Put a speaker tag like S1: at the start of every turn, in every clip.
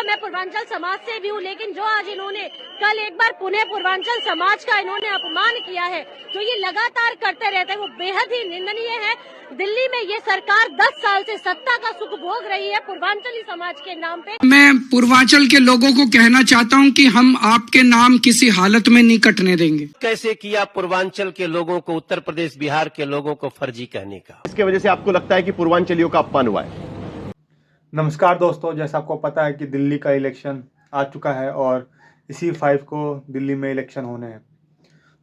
S1: मैं पूर्वांचल समाज से भी हूँ, लेकिन जो आज इन्होंने कल एक बार पुनः पूर्वांचल समाज का इन्होंने अपमान किया है, जो ये लगातार करते रहते हैं, वो बेहद ही निंदनीय है। दिल्ली में ये सरकार 10 साल से सत्ता का सुख भोग रही है पूर्वांचली समाज के नाम पे।
S2: मैं पूर्वांचल के लोगों को कहना चाहता हूं कि हम आपके नाम किसी हालत में नहीं कटने देंगे।
S3: कैसे किया पूर्वांचल के लोगों को, उत्तर प्रदेश बिहार के लोगों को फर्जी कहने का?
S4: इसके वजह से आपको लगता है कि पूर्वांचलियों का अपमान हुआ है?
S5: नमस्कार दोस्तों, जैसा आपको पता है कि दिल्ली का इलेक्शन आ चुका है और इसी 5 को दिल्ली में इलेक्शन होने हैं।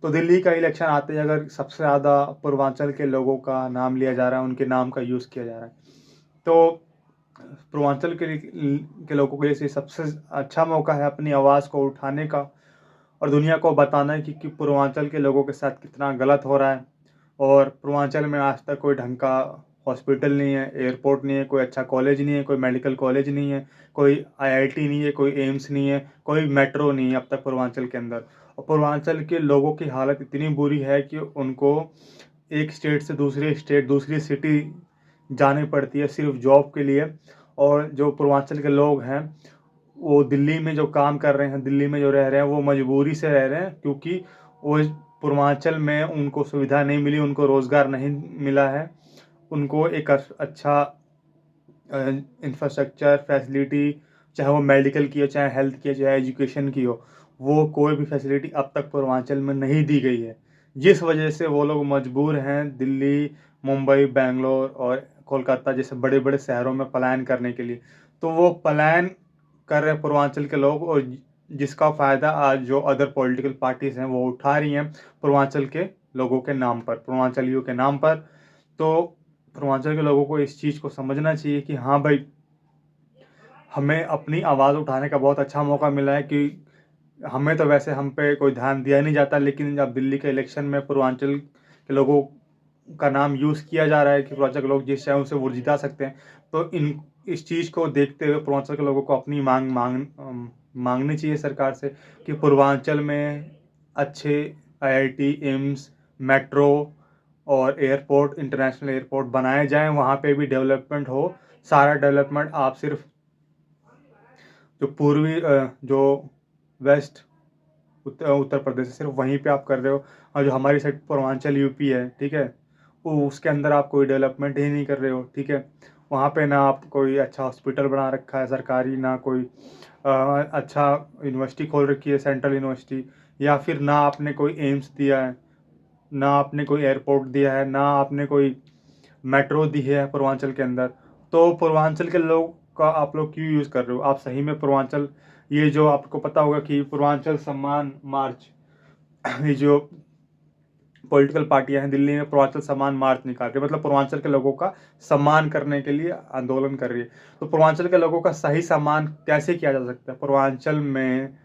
S5: तो दिल्ली का इलेक्शन आते ही अगर सबसे ज़्यादा पूर्वांचल के लोगों का नाम लिया जा रहा है, उनके नाम का यूज़ किया जा रहा है, तो पूर्वांचल के लोगों के लिए सबसे अच्छा मौका है अपनी आवाज़ को उठाने का और दुनिया को बताना है कि पूर्वांचल के लोगों के साथ कितना गलत हो रहा है। और पूर्वांचल में आज तक कोई ढंग का हॉस्पिटल नहीं है, एयरपोर्ट नहीं है, कोई अच्छा कॉलेज नहीं है, कोई मेडिकल कॉलेज नहीं है, कोई आईआईटी नहीं है, कोई एम्स नहीं है, कोई मेट्रो नहीं है अब तक पूर्वांचल के अंदर। और पूर्वांचल के लोगों की हालत इतनी बुरी है कि उनको एक स्टेट से दूसरे स्टेट, दूसरी सिटी जानी पड़ती है सिर्फ जॉब के लिए। और जो पूर्वांचल के लोग हैं वो दिल्ली में जो काम कर रहे हैं, दिल्ली में जो रह रहे हैं, वो मजबूरी से रह रहे हैं, क्योंकि वो पूर्वांचल में उनको सुविधा नहीं मिली, उनको रोज़गार नहीं मिला है, उनको एक अच्छा इंफ्रास्ट्रक्चर फैसिलिटी, चाहे वो मेडिकल की हो, चाहे हेल्थ की हो, चाहे एजुकेशन की हो, वो कोई भी फैसिलिटी अब तक पूर्वांचल में नहीं दी गई है, जिस वजह से वो लोग मजबूर हैं दिल्ली, मुंबई, बेंगलोर और कोलकाता जैसे बड़े बड़े शहरों में पलायन करने के लिए। तो वो पलायन कर रहे हैं पूर्वांचल के लोग, और जिसका फ़ायदा आज जो अदर पॉलिटिकल पार्टीज़ हैं वो उठा रही हैं पूर्वांचल के लोगों के नाम पर, पूर्वांचलियों के नाम पर। तो पूर्वांचल के लोगों को इस चीज़ को समझना चाहिए कि हाँ भाई, हमें अपनी आवाज़ उठाने का बहुत अच्छा मौका मिला है कि हमें तो वैसे हम पे कोई ध्यान दिया नहीं जाता, लेकिन जब दिल्ली के इलेक्शन में पूर्वांचल के लोगों का नाम यूज़ किया जा रहा है कि पूर्वांचल के लोग जिस चाहे उसे वो जिता सकते हैं, तो इस चीज़ को देखते हुए पूर्वांचल के लोगों को अपनी मांगनी चाहिए सरकार से कि पूर्वांचल में अच्छे आईआईटी, एम्स, मेट्रो और एयरपोर्ट, इंटरनेशनल एयरपोर्ट बनाए जाएं, वहाँ पे भी डेवलपमेंट हो। सारा डेवलपमेंट आप सिर्फ जो पूर्वी जो वेस्ट उत्तर प्रदेश है, सिर्फ वहीं पे आप कर रहे हो, और जो हमारी साइड पूर्वांचल यूपी है, ठीक है, वो उसके अंदर आप कोई डेवलपमेंट ही नहीं कर रहे हो, ठीक है। वहाँ पे ना आप कोई अच्छा हॉस्पिटल बना रखा है सरकारी, ना कोई अच्छा यूनिवर्सिटी खोल रखी है, सेंट्रल यूनिवर्सिटी, या फिर ना आपने कोई एम्स दिया है, ना आपने कोई एयरपोर्ट दिया है, ना आपने कोई मेट्रो दी है पूर्वांचल के अंदर। तो पूर्वांचल के लोग का आप लोग क्यों यूज़ कर रहे हो? आप सही में पूर्वांचल, ये जो आपको पता होगा कि पूर्वांचल सम्मान मार्च, ये जो पॉलिटिकल पार्टियां हैं दिल्ली में पूर्वांचल सम्मान मार्च निकाल रही है, मतलब पूर्वांचल के लोगों का सम्मान करने के लिए आंदोलन कर रही है। तो पूर्वांचल के लोगों का सही सम्मान कैसे किया जा सकता है? पूर्वांचल में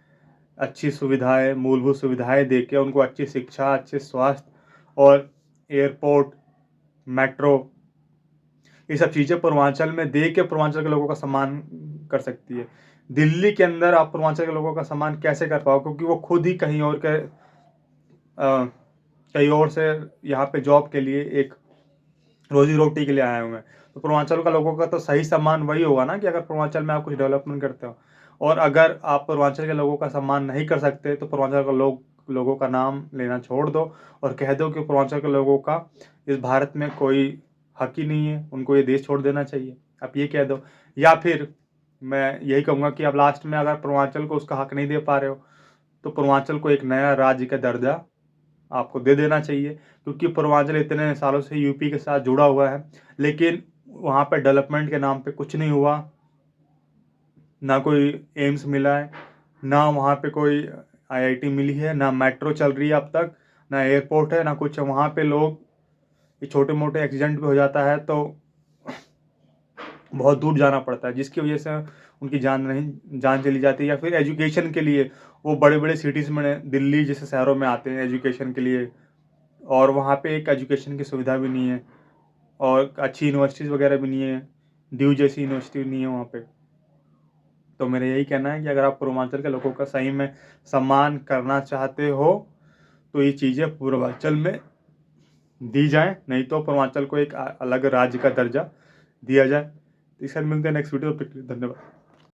S5: अच्छी सुविधाएं, मूलभूत सुविधाएं देके उनको अच्छी शिक्षा, अच्छे स्वास्थ्य और एयरपोर्ट, मेट्रो, ये सब चीज़ें पूर्वांचल में दे के पूर्वांचल के लोगों का सम्मान कर सकती है। दिल्ली के अंदर आप पूर्वांचल के लोगों का सम्मान कैसे कर पाओ? क्योंकि वो खुद ही कहीं और से यहाँ पे जॉब के लिए, एक रोजी रोटी के लिए आए हुए हैं। तो पूर्वांचल का लोगों का तो सही सम्मान वही होगा ना, कि अगर पूर्वांचल में आप कुछ डेवलपमेंट करते हो। और अगर आप पूर्वांचल के लोगों का सम्मान नहीं कर सकते, तो पूर्वांचल के लोगों का नाम लेना छोड़ दो और कह दो कि पूर्वांचल के लोगों का इस भारत में कोई हक ही नहीं है, उनको ये देश छोड़ देना चाहिए, आप ये कह दो। या फिर मैं यही कहूँगा कि अब लास्ट में अगर पूर्वांचल को उसका हक नहीं दे पा रहे हो, तो पूर्वांचल को एक नया राज्य का दर्जा आपको दे देना चाहिए, क्योंकि पूर्वांचल इतने सालों से यूपी के साथ जुड़ा हुआ है, लेकिन वहाँ पे डेवलपमेंट के नाम पे कुछ नहीं हुआ। ना कोई एम्स मिला है, ना वहाँ पे कोई आईआईटी मिली है, ना मेट्रो चल रही है अब तक, ना एयरपोर्ट है, ना कुछ है। वहाँ पे लोग छोटे मोटे एक्सीडेंट भी हो जाता है तो बहुत दूर जाना पड़ता है, जिसकी वजह से उनकी जान चली जाती है। या फिर एजुकेशन के लिए वो बड़े बड़े सिटीज़ में, दिल्ली जैसे शहरों में आते हैं एजुकेशन के लिए, और वहाँ पे एक एजुकेशन की सुविधा भी नहीं है, और अच्छी यूनिवर्सिटीज़ वगैरह भी नहीं है, ड्यू जैसी यूनिवर्सिटी नहीं है वहाँ पे। तो मेरा यही कहना है कि अगर आप पूर्वांचल के लोगों का सही में सम्मान करना चाहते हो, तो ये चीज़ें पूर्वांचल में दी जाए, नहीं तो पूर्वांचल को एक अलग राज्य का दर्जा दिया जाए। इस साथ मिलते हैं नेक्स्ट वीडियो पे। धन्यवाद।